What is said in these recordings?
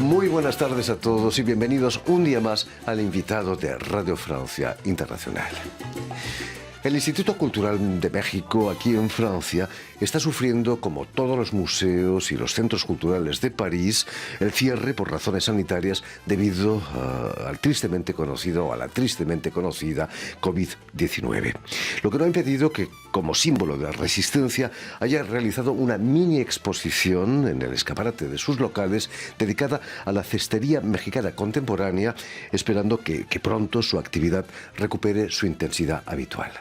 Muy buenas tardes a todos y bienvenidos un día más al invitado de Radio Francia Internacional. El Instituto Cultural de México, aquí en Francia, está sufriendo, como todos los museos y los centros culturales de París, el cierre por razones sanitarias debido a la tristemente conocida COVID-19. Lo que no ha impedido que, como símbolo de resistencia, haya realizado una mini exposición en el escaparate de sus locales dedicada a la cestería mexicana contemporánea, esperando que pronto su actividad recupere su intensidad habitual.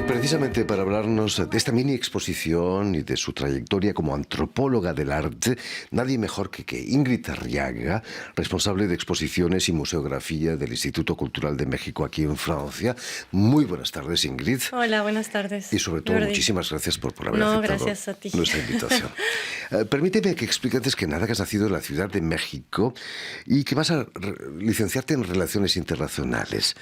Precisamente para hablarnos de esta mini exposición y de su trayectoria como antropóloga del arte, nadie mejor que Ingrid Arriaga, responsable de exposiciones y museografía del Instituto Cultural de México aquí en Francia. Muy buenas tardes, Ingrid. Hola, buenas tardes. Y sobre todo, muchísimas gracias por haber aceptado gracias a ti. Nuestra invitación. Permíteme que explique antes que nada que has nacido en la Ciudad de México y que vas a licenciarte en Relaciones Internacionales.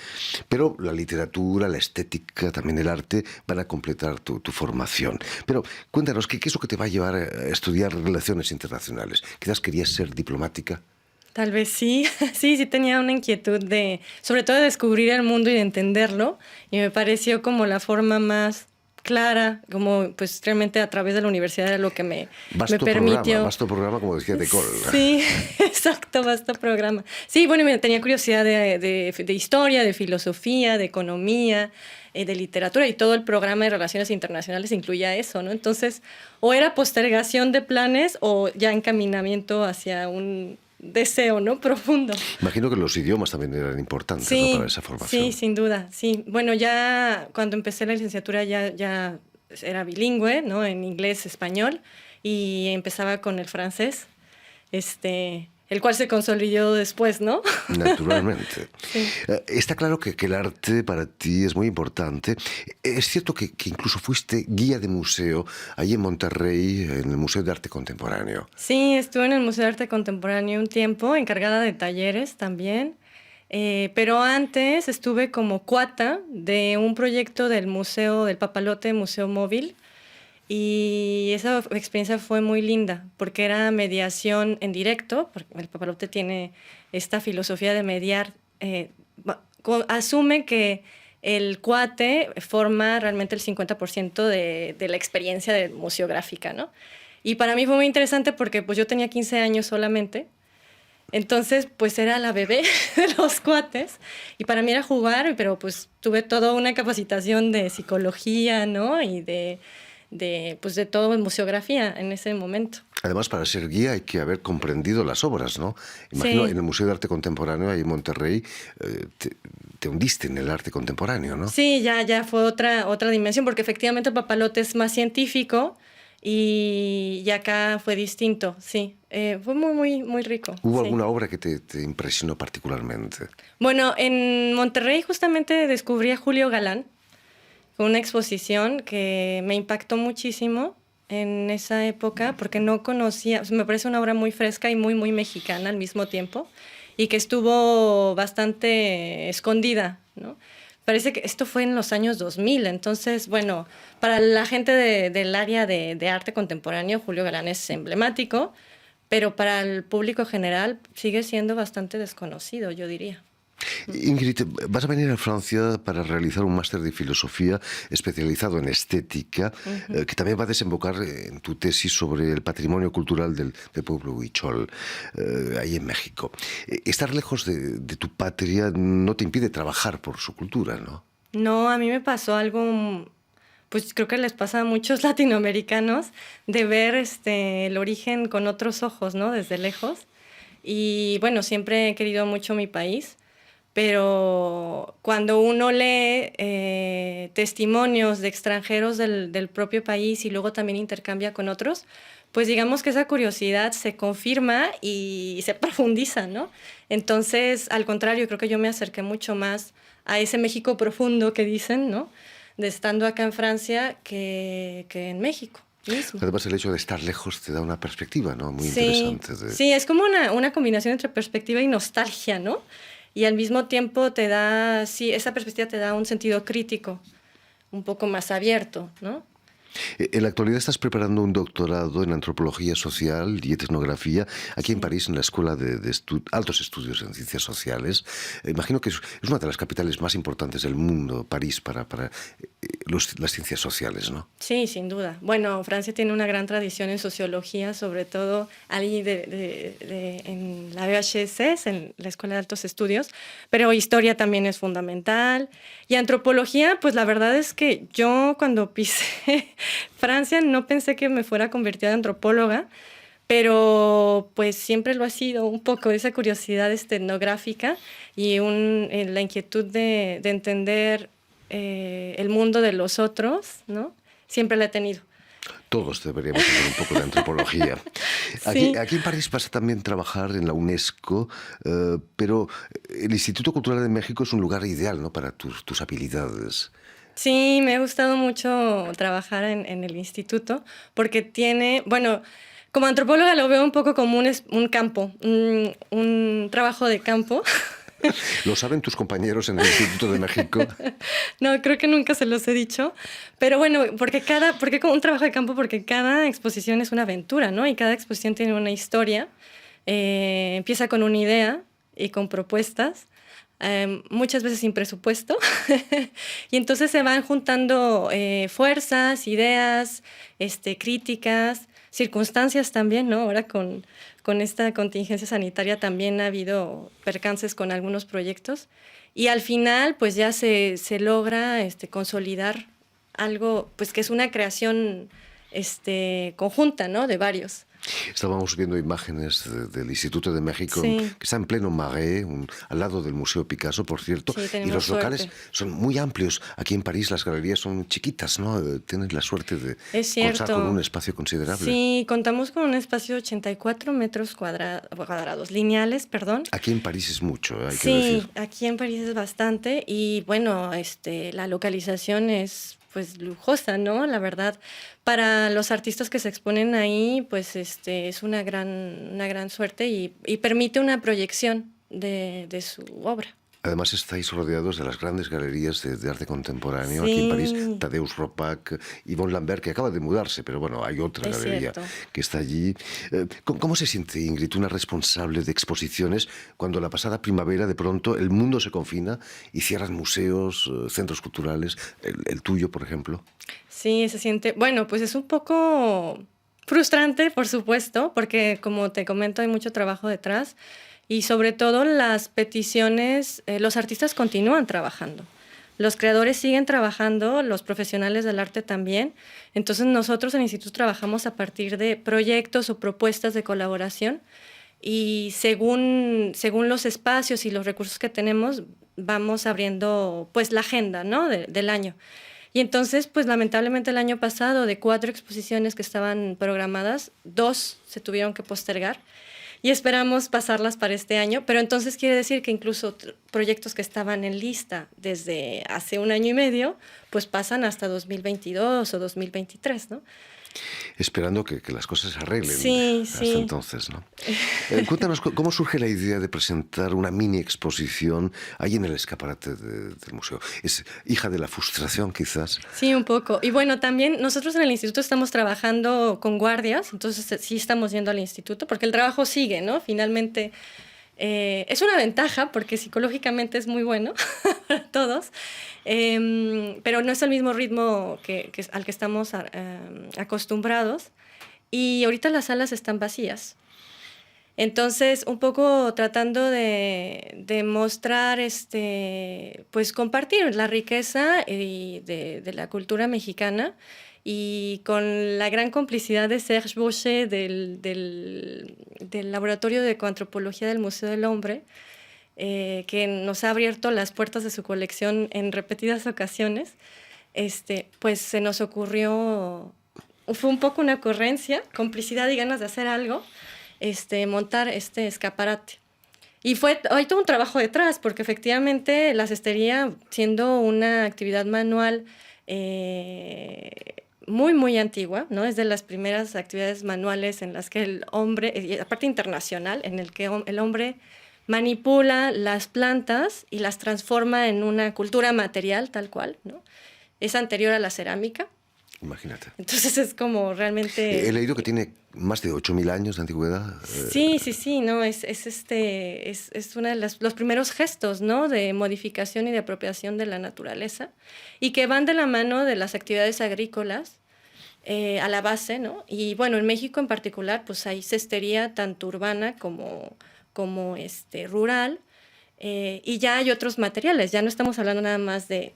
Pero la literatura, la estética, también el arte van a completar tu formación. Pero cuéntanos, ¿qué es lo que te va a llevar a estudiar Relaciones Internacionales? ¿Quizás querías ser diplomática? Tal vez sí. Sí tenía una inquietud sobre todo de descubrir el mundo y de entenderlo, y me pareció como la forma más clara, como pues realmente a través de la universidad era lo que me permitió. Vasto programa, como decía de Cole. Sí, exacto, vasto programa. Sí, bueno, me tenía curiosidad de historia, de filosofía, de economía, de literatura, y todo el programa de Relaciones Internacionales incluía eso, ¿no? Entonces, o era postergación de planes o ya encaminamiento hacia un deseo, ¿no? Profundo. Imagino que los idiomas también eran importantes, sí, ¿no? Para esa formación. Sí, sin duda, sí. Bueno, ya cuando empecé la licenciatura ya era bilingüe, ¿no? En inglés, español, y empezaba con el francés, el cual se consolidó después, ¿no? Naturalmente. Sí. Está claro que el arte para ti es muy importante. Es cierto que incluso fuiste guía de museo ahí en Monterrey, en el Museo de Arte Contemporáneo. Sí, estuve en el Museo de Arte Contemporáneo un tiempo, encargada de talleres también. Pero antes estuve como cuata de un proyecto del Museo del Papalote, Museo Móvil. Y esa experiencia fue muy linda, porque era mediación en directo, porque el Papalote tiene esta filosofía de mediar, asume que el cuate forma realmente el 50% de la experiencia museográfica, ¿no? Y para mí fue muy interesante porque pues, yo tenía 15 años solamente, entonces pues era la bebé de los cuates, y para mí era jugar, pero pues tuve toda una capacitación de psicología, ¿no? Y de todo en museografía en ese momento. Además, para ser guía hay que haber comprendido las obras, ¿no? Imagino, sí. En el Museo de Arte Contemporáneo, ahí en Monterrey, te hundiste en el arte contemporáneo, ¿no? Sí, ya fue otra dimensión, porque efectivamente el Papalote es más científico y acá fue distinto, sí. Fue muy rico. ¿Hubo sí. alguna obra que te impresionó particularmente? Bueno, en Monterrey justamente descubrí a Julio Galán. Fue una exposición que me impactó muchísimo en esa época porque no conocía, me parece una obra muy fresca y muy mexicana al mismo tiempo, y que estuvo bastante escondida, ¿no? Parece que esto fue en los años 2000, entonces, bueno, para la gente del área de arte contemporáneo, Julio Galán es emblemático, pero para el público general sigue siendo bastante desconocido, yo diría. Ingrid, vas a venir a Francia para realizar un máster de filosofía especializado en estética, que también va a desembocar en tu tesis sobre el patrimonio cultural del pueblo huichol, ahí en México. Estar lejos de tu patria no te impide trabajar por su cultura, ¿no? No, a mí me pasó algo, pues creo que les pasa a muchos latinoamericanos, de ver el origen con otros ojos, ¿no? Desde lejos. Y bueno, siempre he querido mucho mi país, pero cuando uno lee testimonios de extranjeros del propio país y luego también intercambia con otros, pues digamos que esa curiosidad se confirma y se profundiza, ¿no? Entonces, al contrario, creo que yo me acerqué mucho más a ese México profundo que dicen, ¿no? De estando acá en Francia que en México mismo. Además, el hecho de estar lejos te da una perspectiva, ¿no? Muy Sí, interesante. sí, es como una combinación entre perspectiva y nostalgia, ¿no? Y al mismo tiempo te da, sí, esa perspectiva te da un sentido crítico, un poco más abierto, ¿no? En la actualidad estás preparando un doctorado en antropología social y etnografía aquí en Sí. París, en la Escuela de Altos Estudios en Ciencias Sociales. Imagino que es una de las capitales más importantes del mundo, París, para las ciencias sociales, ¿no? Sí, sin duda. Bueno, Francia tiene una gran tradición en sociología, sobre todo ahí en la VHS, en la Escuela de Altos Estudios, pero historia también es fundamental. Y antropología, pues la verdad es que yo cuando pisé Francia no pensé que me fuera a convertir en antropóloga, pero pues siempre lo ha sido un poco esa curiosidad etnográfica y la inquietud de entender el mundo de los otros, ¿no? Siempre la he tenido. Todos deberíamos hacer un poco de antropología. Sí. Aquí en París vas a también trabajar en la UNESCO, pero el Instituto Cultural de México es un lugar ideal, ¿no? Para tus habilidades. Sí, me ha gustado mucho trabajar en el instituto porque tiene, bueno, como antropóloga lo veo un poco como un campo, un trabajo de campo. ¿Lo saben tus compañeros en el Instituto de México? No, creo que nunca se los he dicho, pero bueno, porque como un trabajo de campo, porque cada exposición es una aventura, ¿no? Y cada exposición tiene una historia, empieza con una idea y con propuestas, muchas veces sin presupuesto, y entonces se van juntando fuerzas, ideas, críticas, circunstancias también, ¿no? Ahora con esta contingencia sanitaria también ha habido percances con algunos proyectos y al final pues ya se logra consolidar algo pues que es una creación conjunta, ¿no? De varios. Estábamos viendo imágenes del Instituto de México, Sí. que está en pleno Marais, al lado del Museo Picasso, por cierto, Sí, y tenemos los locales suerte. son muy amplios. Aquí en París las galerías son chiquitas, ¿no? Tienes la suerte de Es contar con un cierto. espacio considerable. Sí, contamos con un espacio de 84 metros cuadrados, lineales, perdón. Aquí en París es mucho, hay que Sí, decir. aquí en París es bastante y bueno, la localización es pues lujosa, ¿no? La verdad, para los artistas que se exponen ahí, pues es una gran suerte y permite una proyección de su obra. Además estáis rodeados de las grandes galerías de arte contemporáneo. Aquí en París, Sí, Tadeusz Ropac, Yvon Lambert, que acaba de mudarse, pero bueno, hay otra es galería cierto. que está allí. ¿Cómo se siente, Ingrid, una responsable de exposiciones, cuando la pasada primavera de pronto el mundo se confina y cierran museos, centros culturales, el tuyo, por ejemplo? Sí, se siente, bueno, pues es un poco frustrante, por supuesto, porque como te comento, hay mucho trabajo detrás y sobre todo las peticiones, los artistas continúan trabajando, los creadores siguen trabajando, los profesionales del arte también. Entonces nosotros en el instituto trabajamos a partir de proyectos o propuestas de colaboración y según los espacios y los recursos que tenemos, vamos abriendo pues la agenda, ¿no? del año. Y entonces, pues lamentablemente el año pasado, de 4 exposiciones que estaban programadas, 2 se tuvieron que postergar y esperamos pasarlas para este año, pero entonces quiere decir que incluso proyectos que estaban en lista desde hace un año y medio, pues pasan hasta 2022 o 2023, ¿no? Esperando que las cosas se arreglen Sí, hasta sí. entonces, ¿no? Cuéntanos, ¿cómo surge la idea de presentar una mini exposición ahí en el escaparate del museo? ¿Es hija de la frustración, quizás? Sí, un poco. Y bueno, también nosotros en el instituto estamos trabajando con guardias, entonces sí estamos yendo al instituto, porque el trabajo sigue, ¿no? Finalmente es una ventaja porque psicológicamente es muy bueno para todos, pero no es el mismo ritmo al que estamos acostumbrados. Y ahorita las salas están vacías. Entonces, un poco tratando de mostrar, pues compartir la riqueza de la cultura mexicana y con la gran complicidad de Serge Bauchet del Laboratorio de Ecoantropología del Museo del Hombre, que nos ha abierto las puertas de su colección en repetidas ocasiones, pues se nos ocurrió, fue un poco una ocurrencia, complicidad y ganas de hacer algo, montar este escaparate. Y hay todo un trabajo detrás, porque efectivamente la cestería, siendo una actividad manual muy, muy antigua, ¿no? Es de las primeras actividades manuales en las que el hombre, y aparte internacional, en el que el hombre manipula las plantas y las transforma en una cultura material tal cual, ¿no? Es anterior a la cerámica. Imagínate. Entonces es como realmente... He leído que tiene más de 8.000 años de antigüedad. Sí, no, es uno de los primeros gestos, ¿no? De modificación y de apropiación de la naturaleza, y que van de la mano de las actividades agrícolas a la base, ¿no? Y bueno, en México en particular, pues hay cestería tanto urbana como rural. Y ya hay otros materiales, ya no estamos hablando nada más de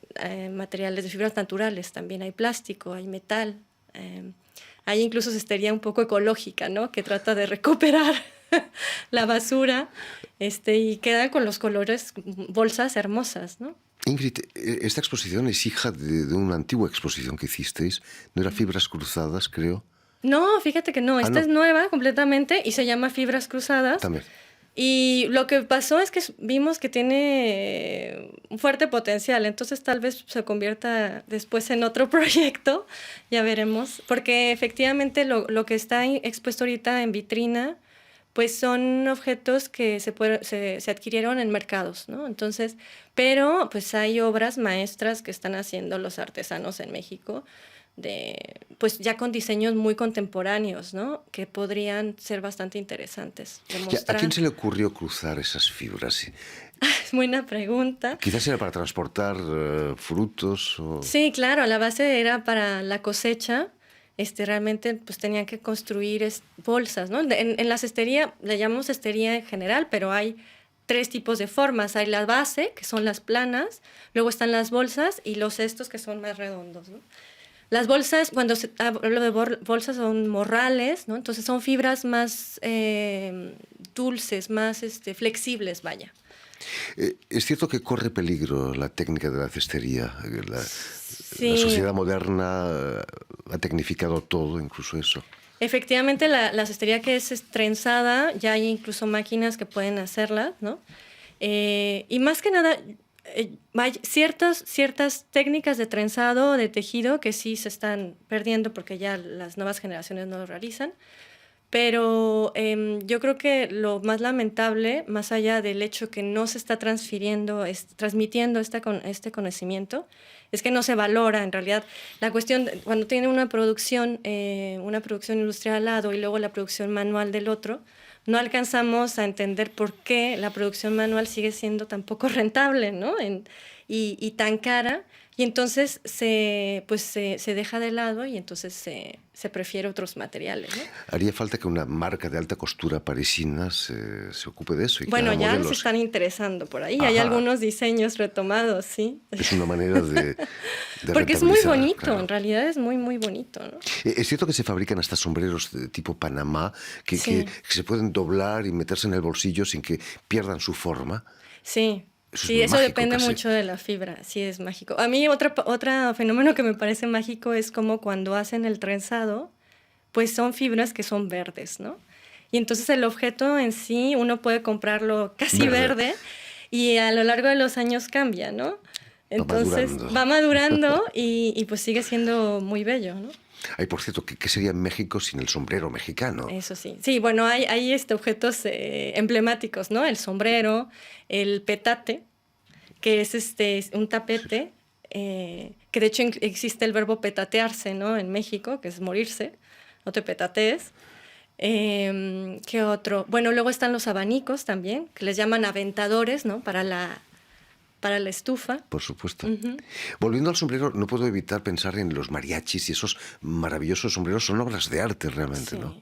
materiales de fibras naturales, también hay plástico, hay metal, hay incluso cestería un poco ecológica, ¿no? Que trata de recuperar la basura y queda con los colores, bolsas hermosas, ¿no? Ingrid, esta exposición es hija de una antigua exposición que hicisteis, ¿no era Fibras Cruzadas, creo? No, fíjate que no, esta es nueva completamente y se llama Fibras Cruzadas. También. Y lo que pasó es que vimos que tiene un fuerte potencial, entonces tal vez se convierta después en otro proyecto, ya veremos, porque efectivamente lo que está expuesto ahorita en vitrina, pues son objetos que se adquirieron en mercados, ¿no? Entonces, pero pues hay obras maestras que están haciendo los artesanos en México, pues ya con diseños muy contemporáneos, ¿no? Que podrían ser bastante interesantes de mostrar. ¿A quién se le ocurrió cruzar esas fibras? Es buena pregunta. Quizás era para transportar frutos o... Sí, claro, la base era para la cosecha. Realmente pues tenían que construir bolsas, ¿no? En la cestería, le llamamos cestería en general, pero hay 3 tipos de formas. Hay la base, que son las planas, luego están las bolsas y los cestos, que son más redondos, ¿no? Las bolsas, cuando hablo de bolsas, son morrales, ¿no? Entonces son fibras más dulces, más flexibles, vaya. Es cierto que corre peligro la técnica de la cestería. Sí. La sociedad moderna ha tecnificado todo, incluso eso. Efectivamente, la cestería que es trenzada, ya hay incluso máquinas que pueden hacerla, ¿no? Y más que nada... hay ciertas técnicas de trenzado, de tejido, que sí se están perdiendo porque ya las nuevas generaciones no lo realizan. Pero yo creo que lo más lamentable, más allá del hecho que no se está transmitiendo este conocimiento, es que no se valora en realidad. La cuestión, cuando tiene una producción industrial al lado y luego la producción manual del otro, no alcanzamos a entender por qué la producción manual sigue siendo tan poco rentable, ¿no? Y tan cara, y entonces se deja de lado y entonces se prefiere otros materiales, ¿no? Haría falta que una marca de alta costura parisina se ocupe de eso. Y bueno, ya modelos. se están interesando por ahí. Ajá. Hay algunos diseños retomados, sí. Es una manera de porque es muy bonito, claro. En realidad es muy, muy bonito, ¿no? Es cierto que se fabrican hasta sombreros de tipo Panamá que se pueden doblar y meterse en el bolsillo sin que pierdan su forma. Sí. Eso sí, eso mágico, depende casi. mucho de la fibra, sí es mágico. A mí otro fenómeno que me parece mágico es como cuando hacen el trenzado, pues son fibras que son verdes, ¿no? Y entonces el objeto en sí, uno puede comprarlo casi verde y a lo largo de los años cambia, ¿no? Entonces va madurando y pues sigue siendo muy bello, ¿no? Ay, por cierto, ¿qué sería México sin el sombrero mexicano? Eso sí. Sí, bueno, hay objetos emblemáticos, ¿no? El sombrero, el petate, que es un tapete, que de hecho existe el verbo petatearse, ¿no? En México, que es morirse, no te petatees. ¿Qué otro? Bueno, luego están los abanicos también, que les llaman aventadores, ¿no? Para la estufa. Por supuesto. Uh-huh. Volviendo al sombrero, no puedo evitar pensar en los mariachis y esos maravillosos sombreros. Son obras de arte realmente, Sí. ¿no?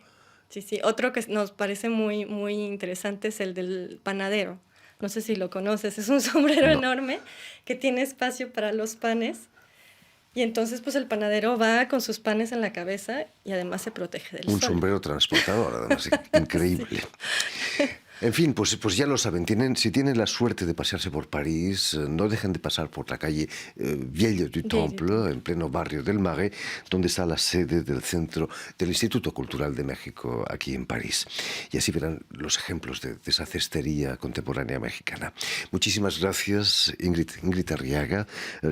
Sí. Otro que nos parece muy, muy interesante es el del panadero. No sé si lo conoces. Es un sombrero enorme que tiene espacio para los panes. Y entonces, pues el panadero va con sus panes en la cabeza y además se protege del sol. Un sombrero transportador, además, increíble. Sí. En fin, pues ya lo saben, si tienen la suerte de pasearse por París, no dejen de pasar por la calle Vieille du Temple, en pleno barrio del Marais, donde está la sede del centro del Instituto Cultural de México, aquí en París. Y así verán los ejemplos de esa cestería contemporánea mexicana. Muchísimas gracias, Ingrid Arriaga,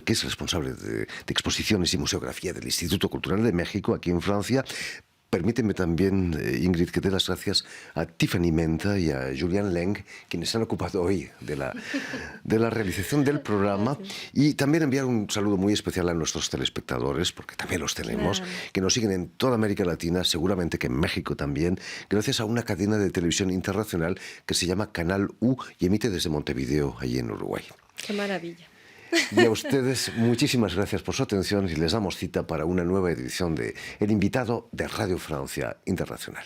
que es responsable de exposiciones y museografía del Instituto Cultural de México, aquí en Francia. Permíteme también, Ingrid, que dé las gracias a Tiffany Menta y a Julian Leng, quienes se han ocupado hoy de la realización del programa. Y también enviar un saludo muy especial a nuestros telespectadores, porque también los tenemos, que nos siguen en toda América Latina, seguramente que en México también, gracias a una cadena de televisión internacional que se llama Canal U y emite desde Montevideo, allí en Uruguay. ¡Qué maravilla! Y a ustedes, muchísimas gracias por su atención y les damos cita para una nueva edición de El Invitado de Radio Francia Internacional.